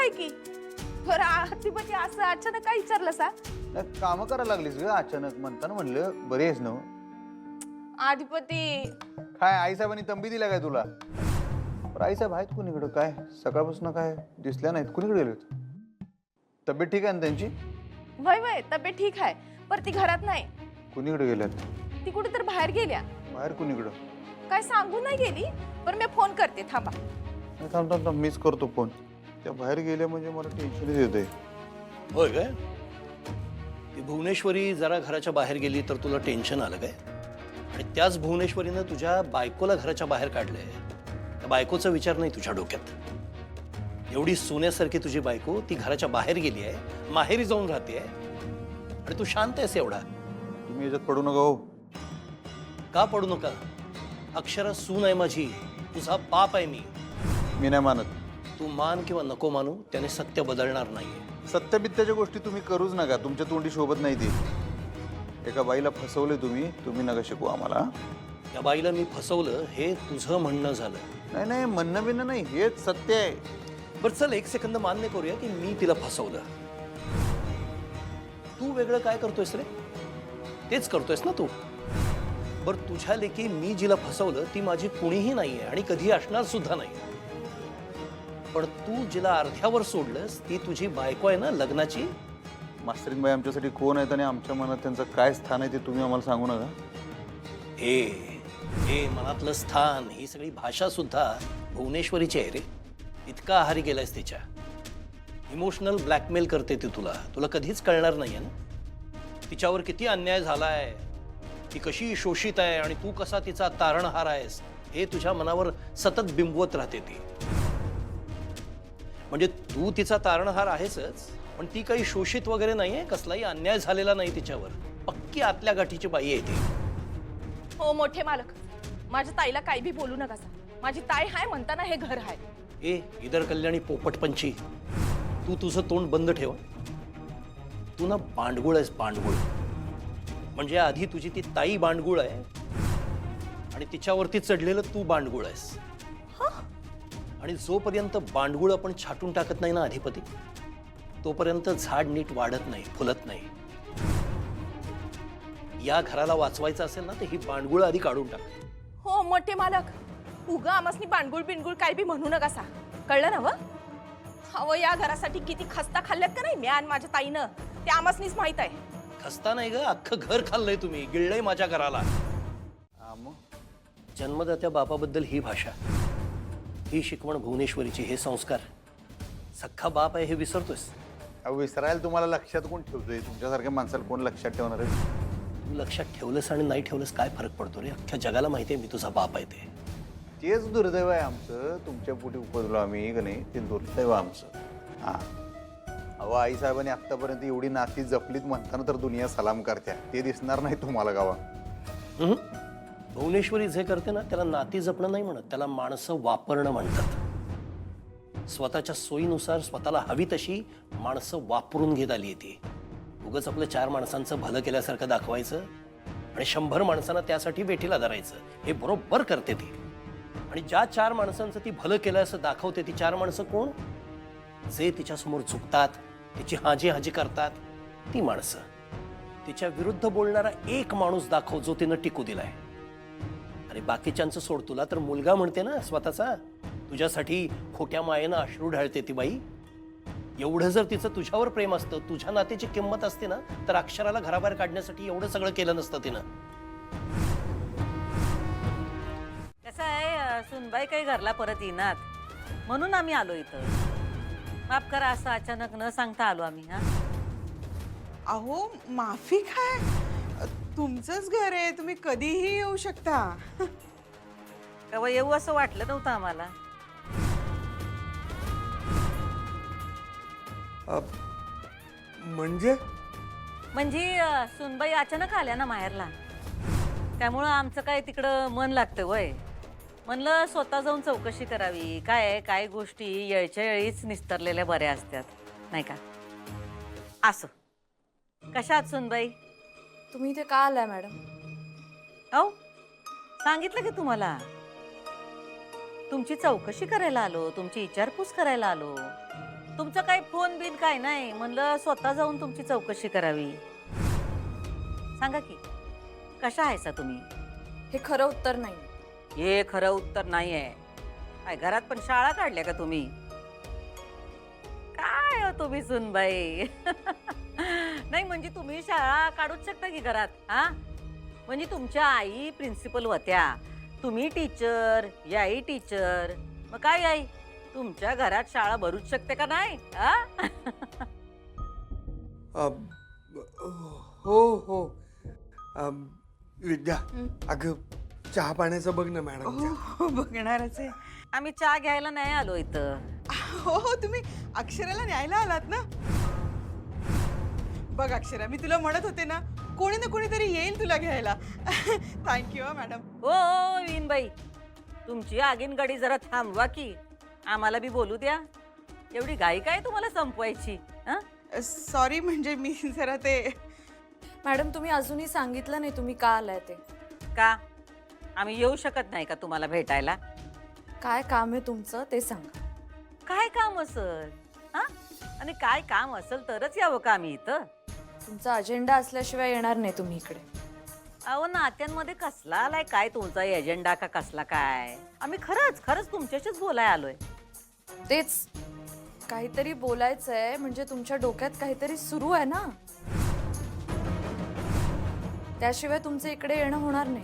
आहे की. बरं आदिपती असं अचानक काय विचारलं सा? काम करायला लागलीस ग अचानक म्हणताना म्हणलं बरी आहेस ना. आदिपती काय आईसाहेबांनी तंबी दिल्या काय तुला? बरं आईसाहेब आहेत कुणीकडं? काय सकाळपासून काय दिसल्या नाहीत, कुणीकडे गेले होते? तब्येत ठीक आहे ना त्यांची? वय वय तब्येत ठीक आहे, पर ती घरात नाही. कुणीकडे गेल्यात? ती कुठे तर बाहेर गेल्या. बाहेर कुणीकडं? काय सांगू नाही गेली, पण मी फोन करते थांबा. नाही, थांब थांब थांब, मीच करतो फोन. त्या बाहेर गेल्या म्हणजे मला टेन्शनच येतंय. होय काय? ती भुवनेश्वरी जरा घराच्या बाहेर गेली तर तुला टेन्शन आलं काय? आणि त्याच भुवनेश्वरीनं तुझ्या बायकोला घराच्या बाहेर काढलंय. त्या बायकोचा विचार नाही तुझ्या डोक्यात. एवढी सोन्यासारखी तुझी बायको ती घराच्या बाहेर गेली आहे, माहेरी जाऊन राहते आणि तू शांत आहेस एवढा. तुम्ही याच्यात पडू नका हो. का पडू नका? अक्षरा सून आहे माझी, तुझा बाप आहे मी. मी नाही मानत. तू मान किंवा नको मानू, त्याने सत्य बदलणार नाहीये. सत्यबित्याच्या गोष्टी तुम्ही करूच नका, तुमच्या तोंडी शोभत नाही ती. एका बाईला फसवले तुम्ही, तुम्ही नका शिकू आम्हाला. त्या बाईला मी फसवलं हे तुझं म्हणणं झालं. नाही नाही, म्हणणं बिणणं नाही, हेच सत्य आहे. बरं चल एक सेकंद मान्य करूया की मी तिला फसवलं. तू वेगळं काय करतोयस रे? तेच करतोयस ना तू. बरं तुझ्या लेकी मी जिला फसवलं ती माझी कुणीही नाहीये आणि कधी असणार सुद्धा नाही. पण तू जिला अर्ध्यावर सोडलंस ती तुझी बायको आहे ना लग्नाची. मास्तरीन बाई आमच्यासाठी कोण आहेत आणि आमच्या मनात त्यांचं काय स्थान आहे ते तुम्ही आम्हाला सांगू नका. हे मनातलं स्थान ही सगळी भाषा सुद्धा भुवनेश्वरीची आहे रे. इतका आहारी गेलायस तिच्या. इमोशनल ब्लॅकमेल करते ती तुला. तुला कधीच कळणार नाहीये ना तिच्यावर किती अन्याय झालाय, ती कशी शोषित आहे आणि तू कसा तिचा तारणहार आहेस हे तुझ्या मनावर सतत बिंबवत राहते ती. म्हणजे तू तिचा तारणहार आहेसच, पण ती काही शोषित वगैरे नाहीये, कसलाही अन्याय झालेला नाही तिच्यावर. पक्की आतल्या गाठीची बाई आहे ती. हो मोठे मालक, माझ्या ताईला काही बी बोलू नका सा. माझी ताई हाय म्हणताना हे घर आहे. इधर कल्याणी पोपटपंची, तू तुझं तोंड बंद ठेव. तू ना बांडगुळ आहेस, बांडगुळ. म्हणजे आधी तुझी ती ताई बांडगुळ आहे आणि तिच्यावरती चढलेलं तू बांडगुळ आहेस. आणि जोपर्यंत बांडगुळ आपण छाटून टाकत नाही ना अधिपती, तोपर्यंत झाड नीट वाढत नाही, फुलत नाही. या घराला वाचवायचं असेल ना तर ही बांडगुळ आधी काढून टाक. हो मोठे मालक, उगा आमसनी बांडगुळ बिनगुळ काय बी म्हणू नका सा. कळलं ना व? अहो या घरासाठी किती खस्ता खाल्ल्यात का नाही मी आणि माझ्या ताईनं ते आमसनीच माहित आहे. खस्ता नाही ग, अख्खं घर खाल्लंय तुम्ही, गिळलंय माझ्या घराला. जन्मदात्या बापाबद्दल ही भाषा, ही शिकवण भुवनेश्वरीची, हे संस्कार. सख्खा बाप आहे हे विसरतोस. अहो विसरायला तुम्हाला लक्षात कोण ठेवतोय? तुमच्यासारख्या माणसाला कोण लक्षात ठेवणार आहे? तू लक्षात ठेवलंस आणि नाही ठेवलंस काय फरक पडतो रे? अख्ख्या जगाला माहिती आहे मी तुझा बाप आहे ते. तेच दुर्दैव आहे आमचं. तुमच्या पोटी उपजलो आम्ही का नाही, ते दुर्दैव आमचं. हा अहो आईसाहेबांनी आत्तापर्यंत एवढी नाती जपलीत म्हणताना तर दुनिया सलाम करत्या. ते दिसणार नाही तुम्हाला गावा. भुवनेश्वरी जे करते ना त्याला नाती जपणं नाही म्हणत, त्याला माणसं वापरणं म्हणतात. स्वतःच्या सोयीनुसार स्वतःला हवी तशी माणसं वापरून घेत आली आहे ती. उगाच आपलं 4 माणसांचं भलं केल्यासारखं दाखवायचं आणि 100 माणसांना त्यासाठी वेठीला धरायचं, हे बरोबर करते ती. आणि ज्या 4 माणसांचं ती भलं केलं असं दाखवते, ती 4 माणसं कोण? जे तिच्यासमोर झुकतात, तिची हाजी हाजी करतात, ती माणसं. तिच्या विरुद्ध बोलणारा एक माणूस दाखव जो तिनं टिकू दिलाय. आणि बाकीच्यांचं सोड, तुला तर मुलगा म्हणते ना स्वतःचा, तुझ्यासाठी खोट्या मायेनं अश्रू ढाळते ती बाई. एवढं जर तिचं तुझ्यावर प्रेम असतं, तुझ्या नात्याची किंमत असते ना, तर अक्षराला घराबाहेर काढण्यासाठी एवढं सगळं केलं नसतं तिनं. कसं आहे, सुनबाई काही घरला परत येणार म्हणून आम्ही आलो इथं. माफ करा, असं अचानक न सांगता आलो आम्ही. हा अहो माफी काय, तुमचंच घर आहे, तुम्ही कधीही येऊ शकता. केव्हा येऊ असं वाटलं नव्हतं आम्हाला. म्हणजे सुनबाई अचानक आल्या ना माहेरला, त्यामुळं आमचं काय तिकडं मन लागतं वय. म्हणलं स्वतः जाऊन चौकशी करावी, काय गोष्टी येळच्या येळीच निस्तरलेल्या बऱ्या असतात नाही का. असो, कशात सुनबाई? तुम्ही इथे का आलाय मॅडम? अहो सांगितलं की तुम्हाला, तुमची चौकशी करायला आलो, तुमची विचारपूस करायला आलो. तुमचा काही फोन बिन काय नाही, म्हणलं स्वतः जाऊन तुमची चौकशी करावी. सांगा की कशा आहेसा तुम्ही? हे खरं उत्तर नाही. हे खरं उत्तर नाहीये. काय घरात पण शाळा काढल्या का तुम्ही? काय हो तुम्ही सुनबाई? नाही म्हणजे तुम्ही शाळा काढूच शकता की घरात, हा? म्हणजे तुमच्या आई प्रिन्सिपल होत्या, तुम्ही टीचर, याई टीचर, मग काय आई तुमच्या घरात शाळा भरूच शकते का नाही, हा? हो हो विद्या, अगं चहा पाण्याचं बघ ना मॅडम. हो बघणारच आहे. आम्ही चहा घ्यायला नाही आलो इथं. हो तुम्ही अक्षराला न्यायला आलात ना. बघ अक्षरा, मी तुला म्हणत होते ना, कोणी ना कोणीतरी येईल तुला घ्यायला. Thank you madam. हो विनबाई, तुमची आगीन गाडी जरा थांबवा की, आम्हाला बी बोलू द्या. एवढी घाई काय तुम्हाला संपवायची, हा? सॉरी, म्हणजे मी जरा ते. मॅडम तुम्ही अजूनही सांगितलं नाही तुम्ही का आलाय ते. का आम्ही येऊ शकत नाही का तुम्हाला भेटायला? काय काम आहे तुमचं ते सांगा. काय काम असेल, हा? आणि काय काम असेल तरच यावं का आम्ही इथं? तुमचा अजेंडा असल्याशिवाय येणार नाही तुम्ही इकडे. अहो नात्यांमध्ये कसला आलाय काय तुमचा एजेंडा का कसला काय? आम्ही खरंच खरंच तुमच्याशीच बोलाय आलोय. तेच काहीतरी बोलायचंय म्हणजे तुमच्या डोक्यात काहीतरी सुरू आहे ना, त्याशिवाय तुमचं इकडे येणं होणार नाही.